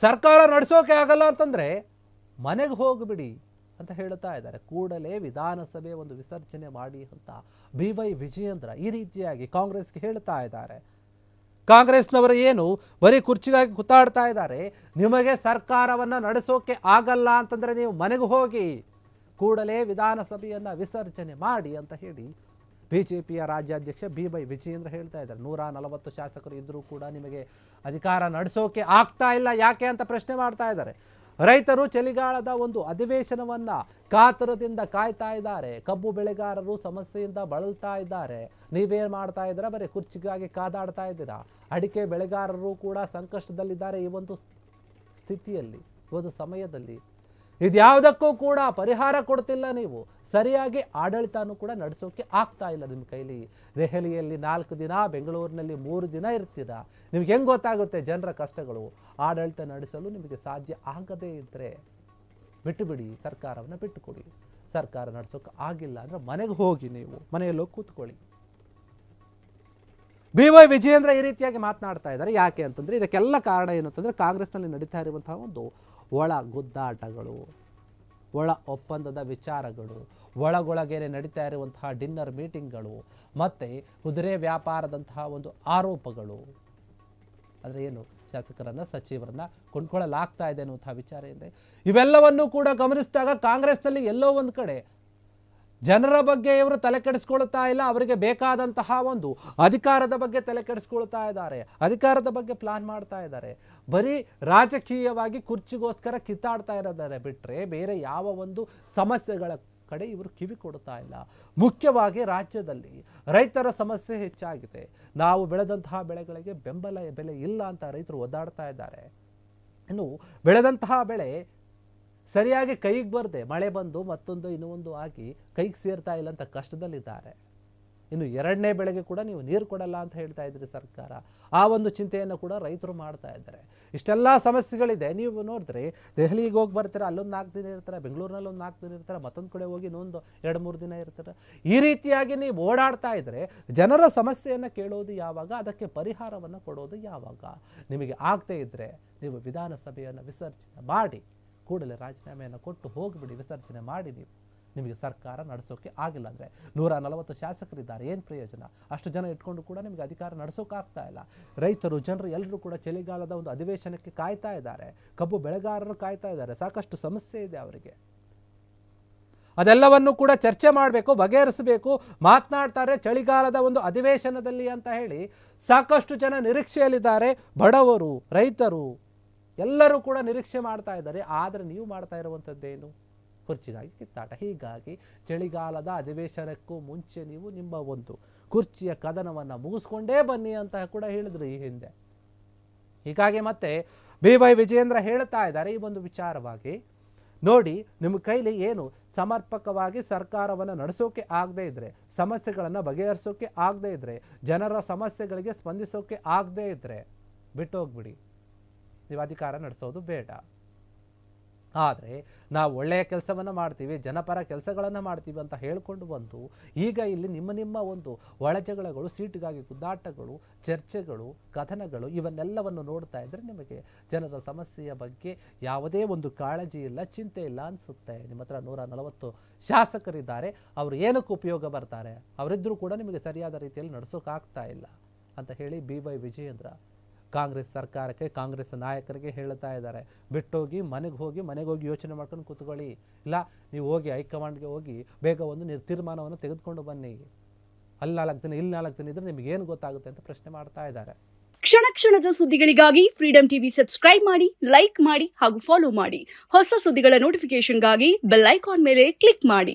ಸರ್ಕಾರ ನಡೆಸೋಕೆ ಆಗಲ್ಲ ಅಂತಂದರೆ ಮನೆಗೆ ಹೋಗಿಬಿಡಿ ಅಂತ ಹೇಳ್ತಾ ಇದ್ದಾರೆ. ಕೂಡಲೇ ವಿಧಾನಸಭೆ ಒಂದು ವಿಸರ್ಜನೆ ಮಾಡಿ ಅಂತ BY ವಿಜಯೇಂದ್ರ ಈ ರೀತಿಯಾಗಿ ಕಾಂಗ್ರೆಸ್ಗೆ ಹೇಳ್ತಾ ಇದ್ದಾರೆ. ಕಾಂಗ್ರೆಸ್ನವರು ಏನು ಬರೀ ಕುರ್ಚಿಗಾಗಿ ಕುತ್ತಾಡ್ತಾ ಇದ್ದಾರೆ, ನಿಮಗೆ ಸರ್ಕಾರವನ್ನು ನಡೆಸೋಕೆ ಆಗಲ್ಲ ಅಂತಂದರೆ ನೀವು ಮನೆಗೆ ಹೋಗಿ ಕೂಡಲೇ ವಿಧಾನಸಭೆಯನ್ನು ವಿಸರ್ಜನೆ ಮಾಡಿ ಅಂತ ಹೇಳಿ BJPಯ ರಾಜ್ಯಾಧ್ಯಕ್ಷ BY ವಿಜಯೇಂದ್ರ ಹೇಳ್ತಾ ಇದ್ದಾರೆ. 140 ಶಾಸಕರು ಇದ್ದರೂ ಕೂಡ ನಿಮಗೆ ಅಧಿಕಾರ ನಡೆಸೋಕೆ ಆಗ್ತಾ ಇಲ್ಲ ಯಾಕೆ ಅಂತ ಪ್ರಶ್ನೆ ಮಾಡ್ತಾ ಇದ್ದಾರೆ. ರೈತರು ಚಳಿಗಾಲದ ಒಂದು ಅಧಿವೇಶನವನ್ನು ಕಾತುರದಿಂದ ಕಾಯ್ತಾ ಇದ್ದಾರೆ. ಕಬ್ಬು ಬೆಳೆಗಾರರು ಸಮಸ್ಯೆಯಿಂದ ಬಳಲ್ತಾ ಇದ್ದಾರೆ. ನೀವೇನು ಮಾಡ್ತಾ ಇದ್ದೀರಾ? ಬರೀ ಕುರ್ಚಿಗಾಗಿ ಕಾದಾಡ್ತಾ ಇದ್ದೀರಾ. ಅಡಿಕೆ ಬೆಳೆಗಾರರು ಕೂಡ ಸಂಕಷ್ಟದಲ್ಲಿದ್ದಾರೆ ಈ ಒಂದು ಸ್ಥಿತಿಯಲ್ಲಿ, ಈ ಒಂದು ಸಮಯದಲ್ಲಿ. ಇದ್ಯಾವುದಕ್ಕೂ ಕೂಡ ಪರಿಹಾರ ಕೊಡ್ತಿಲ್ಲ ನೀವು. ಸರಿಯಾಗಿ ಆಡಳಿತನೂ ಕೂಡ ನಡೆಸೋಕೆ ಆಗ್ತಾ ಇಲ್ಲ ನಿಮ್ಮ ಕೈಲಿ. ದೆಹಲಿಯಲ್ಲಿ 4 ದಿನ, ಬೆಂಗಳೂರಿನಲ್ಲಿ 3 ದಿನ ಇರ್ತೀರಾ. ನಿಮ್ಗೆ ಹೆಂಗೆ ಗೊತ್ತಾಗುತ್ತೆ ಜನರ ಕಷ್ಟಗಳು? ಆಡಳಿತ ನಡೆಸಲು ನಿಮಗೆ ಸಾಧ್ಯ ಆಗದೇ ಇದ್ದರೆ ಬಿಟ್ಟುಬಿಡಿ, ಸರ್ಕಾರವನ್ನು ಬಿಟ್ಟುಕೊಡಿ. ಸರ್ಕಾರ ನಡೆಸೋಕೆ ಆಗಿಲ್ಲ ಅಂದರೆ ಮನೆಗೆ ಹೋಗಿ, ನೀವು ಮನೆಯಲ್ಲೋ ಕೂತ್ಕೊಳ್ಳಿ. BY ವಿಜಯೇಂದ್ರ ಈ ರೀತಿಯಾಗಿ ಮಾತನಾಡ್ತಾ ಇದ್ದಾರೆ. ಯಾಕೆ ಅಂತಂದರೆ ಇದಕ್ಕೆಲ್ಲ ಕಾರಣ ಏನು ಅಂತಂದರೆ ಕಾಂಗ್ರೆಸ್ನಲ್ಲಿ ನಡೀತಾ ಇರುವಂತಹ ಒಂದು ಒಳ ಗುದ್ದಾಟಗಳು, ಒಳ ಒಪ್ಪಂದದ ವಿಚಾರಗಳು, ಒಳಗೊಳಗೇನೆ ನಡೀತಾ ಇರುವಂತಹ ಡಿನ್ನರ್ ಮೀಟಿಂಗ್ಗಳು, ಮತ್ತು ಕುದುರೆ ವ್ಯಾಪಾರದಂತಹ ಒಂದು ಆರೋಪಗಳು. ಅಂದರೆ ಏನು, ಶಾಸಕರನ್ನು ಸಚಿವರನ್ನು ಕೊಂಡ್ಕೊಳ್ಳಲಾಗ್ತಾ ಇದೆ ಅನ್ನುವಂಥ ವಿಚಾರ ಇದೆ. ಇವೆಲ್ಲವನ್ನೂ ಕೂಡ ಗಮನಿಸಿದಾಗ ಕಾಂಗ್ರೆಸ್ನಲ್ಲಿ ಎಲ್ಲೋ ಒಂದು ಕಡೆ ಜನರ ಬಗ್ಗೆ ಇವರು ತಲೆ ಕೆಡಿಸ್ಕೊಳ್ತಾ ಇಲ್ಲ. ಅವರಿಗೆ ಬೇಕಾದಂತಹ ಒಂದು ಅಧಿಕಾರದ ಬಗ್ಗೆ ತಲೆ ಕೆಡಿಸ್ಕೊಳ್ತಾ ಇದ್ದಾರೆ, ಅಧಿಕಾರದ ಬಗ್ಗೆ ಪ್ಲಾನ್ ಮಾಡ್ತಾ ಇದ್ದಾರೆ. ಬರೀ ರಾಜಕೀಯವಾಗಿ ಕುರ್ಚಿಗೋಸ್ಕರ ಕಿತ್ತಾಡ್ತಾ ಇರೋದಾರೆ ಬಿಟ್ಟರೆ ಬೇರೆ ಯಾವ ಒಂದು ಸಮಸ್ಯೆಗಳ ಕಡೆ ಇವರು ಕಿವಿ ಕೊಡ್ತಾ ಇಲ್ಲ. ಮುಖ್ಯವಾಗಿ ರಾಜ್ಯದಲ್ಲಿ ರೈತರ ಸಮಸ್ಯೆ ಹೆಚ್ಚಾಗಿದೆ. ನಾವು ಬೆಳೆದಂತಹ ಬೆಳೆಗಳಿಗೆ ಬೆಂಬಲ ಬೆಲೆ ಇಲ್ಲ ಅಂತ ರೈತರು ಒದ್ದಾಡ್ತಾ ಇದ್ದಾರೆ. ಇನ್ನು ಬೆಳೆದಂತಹ ಬೆಳೆ ಸರಿಯಾಗಿ ಕೈಗೆ ಬರದೆ ಮಳೆ ಬಂದು ಮತ್ತೊಂದು ಇನ್ನೊಂದು ಆಗಿ ಕೈಗೆ ಸೇರ್ತಾ ಇಲ್ಲ ಅಂತ ಕಷ್ಟದಲ್ಲಿದ್ದಾರೆ. ಇನ್ನು 2ನೇ ಬೆಳೆಗೆ ಕೂಡ ನೀವು ನೀರು ಕೊಡಲ್ಲ ಅಂತ ಹೇಳ್ತಾ ಇದ್ರಿ ಸರ್ಕಾರ. ಆ ಒಂದು ಚಿಂತೆಯನ್ನು ಕೂಡ ರೈತರು ಮಾಡ್ತಾ ಇದ್ದಾರೆ. ಇಷ್ಟೆಲ್ಲ ಸಮಸ್ಯೆಗಳಿದೆ. ನೀವು ನೋಡಿದ್ರೆ ದೆಹಲಿಗೆ ಹೋಗಿ ಬರ್ತಾರೆ, ಅಲ್ಲೊಂದು 4 ದಿನ ಇರ್ತಾರೆ, ಬೆಂಗಳೂರಿನಲ್ಲಿ ಒಂದು 4 ದಿನ ಇರ್ತಾರೆ, ಮತ್ತೊಂದು ಕಡೆ ಹೋಗಿ ಇನ್ನೊಂದು 2-3 ದಿನ ಇರ್ತಾರೆ. ಈ ರೀತಿಯಾಗಿ ನೀವು ಓಡಾಡ್ತಾ ಇದ್ದರೆ ಜನರ ಸಮಸ್ಯೆಯನ್ನು ಕೇಳೋದು ಯಾವಾಗ? ಅದಕ್ಕೆ ಪರಿಹಾರವನ್ನು ಕೊಡೋದು ಯಾವಾಗ? ನಿಮಗೆ ಆಗದೇ ಇದ್ದರೆ ನೀವು ವಿಧಾನಸಭೆಯನ್ನು ವಿಸರ್ಜನೆ ಮಾಡಿ, ಕೂಡಲೇ ರಾಜೀನಾಮೆಯನ್ನು ಕೊಟ್ಟು ಹೋಗಿಬಿಡಿ, ವಿಸರ್ಜನೆ ಮಾಡಿ. ನಿಮಗೆ ಸರ್ಕಾರ ನಡೆಸೋಕೆ ಆಗಿಲ್ಲ ಅಂದರೆ 140 ಶಾಸಕರಿದ್ದಾರೆ, ಏನು ಪ್ರಯೋಜನ? ಅಷ್ಟು ಜನ ಇಟ್ಕೊಂಡು ಕೂಡ ನಿಮಗೆ ಅಧಿಕಾರ ನಡೆಸೋಕ್ಕಾಗ್ತಾ ಇಲ್ಲ. ರೈತರು, ಜನರು ಎಲ್ಲರೂ ಕೂಡ ಚಳಿಗಾಲದ ಒಂದು ಅಧಿವೇಶನಕ್ಕೆ ಕಾಯ್ತಾ ಇದ್ದಾರೆ. ಕಬ್ಬು ಬೆಳೆಗಾರರು ಕಾಯ್ತಾ ಇದ್ದಾರೆ. ಸಾಕಷ್ಟು ಸಮಸ್ಯೆ ಇದೆ ಅವರಿಗೆ. ಅದೆಲ್ಲವನ್ನು ಕೂಡ ಚರ್ಚೆ ಮಾಡಬೇಕು, ಬಗೆಹರಿಸಬೇಕು. ಮಾತನಾಡ್ತಾರೆ ಚಳಿಗಾಲದ ಒಂದು ಅಧಿವೇಶನದಲ್ಲಿ ಅಂತ ಹೇಳಿ ಸಾಕಷ್ಟು ಜನ ನಿರೀಕ್ಷೆಯಲ್ಲಿದ್ದಾರೆ. ಬಡವರು, ರೈತರು ಎಲ್ಲರೂ ಕೂಡ ನಿರೀಕ್ಷೆ ಮಾಡ್ತಾ ಇದ್ದಾರೆ. ಆದರೆ ನೀವು ಮಾಡ್ತಾ ಇರುವಂಥದ್ದೇನು? ಕುರ್ಚಿಗಾಗಿ ಕಿತ್ತಾಟ. ಹೀಗಾಗಿ ಚಳಿಗಾಲದ ಅಧಿವೇಶನಕ್ಕೂ ಮುಂಚೆ ನೀವು ನಿಮ್ಮ ಒಂದು ಕುರ್ಚಿಯ ಕದನವನ್ನು ಮುಗಿಸ್ಕೊಂಡೇ ಬನ್ನಿ ಅಂತ ಕೂಡ ಹೇಳಿದ್ರು ಈ ಹಿಂದೆ. ಹೀಗಾಗಿ ಮತ್ತೆ BY ವಿಜಯೇಂದ್ರ ಹೇಳ್ತಾ ಇದ್ದಾರೆ ಈ ಒಂದು ವಿಚಾರವಾಗಿ. ನೋಡಿ, ನಿಮ್ಮ ಕೈಲಿ ಏನು ಸಮರ್ಪಕವಾಗಿ ಸರ್ಕಾರವನ್ನು ನಡೆಸೋಕೆ ಆಗದೇ ಇದ್ದರೆ, ಸಮಸ್ಯೆಗಳನ್ನು ಬಗೆಹರಿಸೋಕೆ ಆಗದೇ ಇದ್ದರೆ, ಜನರ ಸಮಸ್ಯೆಗಳಿಗೆ ಸ್ಪಂದಿಸೋಕೆ ಆಗದೇ ಇದ್ದರೆ ಬಿಟ್ಟೋಗ್ಬಿಡಿ. ನೀವು ಅಧಿಕಾರ ನಡೆಸೋದು ಬೇಡ. ಆದರೆ ನಾವು ಒಳ್ಳೆಯ ಕೆಲಸವನ್ನು ಮಾಡ್ತೀವಿ, ಜನಪರ ಕೆಲಸಗಳನ್ನು ಮಾಡ್ತೀವಿ ಅಂತ ಹೇಳ್ಕೊಂಡು ಬಂದು ಈಗ ಇಲ್ಲಿ ನಿಮ್ಮ ಒಂದು ಒಳಜಗಳಗಳು, ಸೀಟಿಗಾಗಿ ಗುದ್ದಾಟಗಳು, ಚರ್ಚೆಗಳು, ಕಥನಗಳು ಇವನ್ನೆಲ್ಲವನ್ನು ನೋಡ್ತಾ ಇದ್ದರೆ ನಿಮಗೆ ಜನರ ಸಮಸ್ಯೆಯ ಬಗ್ಗೆ ಯಾವುದೇ ಒಂದು ಕಾಳಜಿ ಇಲ್ಲ, ಚಿಂತೆ ಇಲ್ಲ ಅನಿಸುತ್ತೆ. ನಿಮ್ಮ ಹತ್ರ 140 ಶಾಸಕರಿದ್ದಾರೆ, ಅವರು ಏನಕ್ಕೆ ಉಪಯೋಗ ಬರ್ತಾರೆ? ಅವರಿದ್ದರೂ ಕೂಡ ನಿಮಗೆ ಸರಿಯಾದ ರೀತಿಯಲ್ಲಿ ನಡೆಸೋಕ್ಕಾಗ್ತಾ ಇಲ್ಲ ಅಂತ ಹೇಳಿ BY ವಿಜಯೇಂದ್ರ ಕಾಂಗ್ರೆಸ್ ಸರ್ಕಾರಕ್ಕೆ, ಕಾಂಗ್ರೆಸ್ ನಾಯಕರಿಗೆ ಹೇಳ್ತಾ ಇದ್ದಾರೆ. ಬಿಟ್ಟೋಗಿ ಮನೆಗೆ ಹೋಗಿ ಯೋಚನೆ ಮಾಡ್ಕೊಂಡು ಕೂತ್ಕೊಳ್ಳಿ. ಇಲ್ಲ, ನೀವು ಹೋಗಿ ಹೈಕಮಾಂಡ್ಗೆ ಹೋಗಿ ಬೇಗ ಒಂದು ತೀರ್ಮಾನವನ್ನು ತೆಗೆದುಕೊಂಡು ಬನ್ನಿ. ಅಲ್ಲಿ 4 ದಿನ, ಇಲ್ಲಿ 4 ದಿನ ಇದ್ರೆ ನಿಮ್ಗೆ ಏನು ಗೊತ್ತಾಗುತ್ತೆ ಅಂತ ಪ್ರಶ್ನೆ ಮಾಡ್ತಾ ಇದ್ದಾರೆ. ಕ್ಷಣ ಕ್ಷಣದ ಸುದ್ದಿಗಳಿಗಾಗಿ ಫ್ರೀಡಮ್ ಟಿವಿ ಸಬ್ಸ್ಕ್ರೈಬ್ ಮಾಡಿ, ಲೈಕ್ ಮಾಡಿ ಹಾಗೂ ಫಾಲೋ ಮಾಡಿ. ಹೊಸ ಸುದ್ದಿಗಳ ನೋಟಿಫಿಕೇಶನ್ಗಾಗಿ ಬೆಲ್ ಐಕಾನ್ ಮೇಲೆ ಕ್ಲಿಕ್ ಮಾಡಿ.